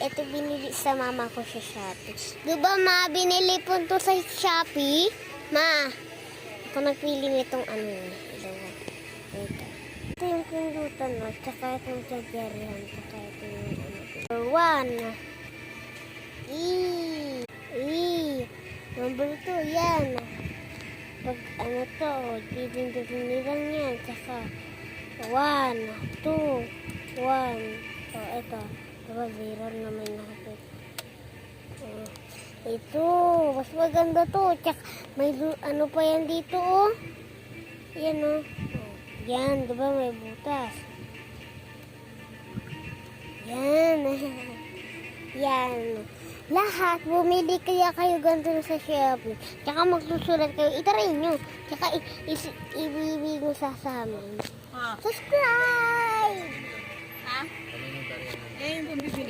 ito binili sa mama ko sa Shopee. Diba ma, binili po ito sa Shopee? Ma, ako nagpili nitong ano eh. Dalawa. Ito yung pindutan no, tsaka itong tsagyarihan, tsaka ito yung ano. Number 1. Number 2, yan. Pag ano to, pipindutin nilang yan, tsaka 1, 2, 1. O, ito. Diba, 0 naman nakapit. Ito, mas maganda to. Tsaka, may ano pa yan dito, oh. Yan, oh. Yan, diba, may butas. Yan. Yan. Lahat, bumili kaya kayo ganito sa Shopee. Tsaka magsusulat kayo. Itaray nyo. Tsaka ibibig mo sa amin. Subscribe! Eh, yung pambibili.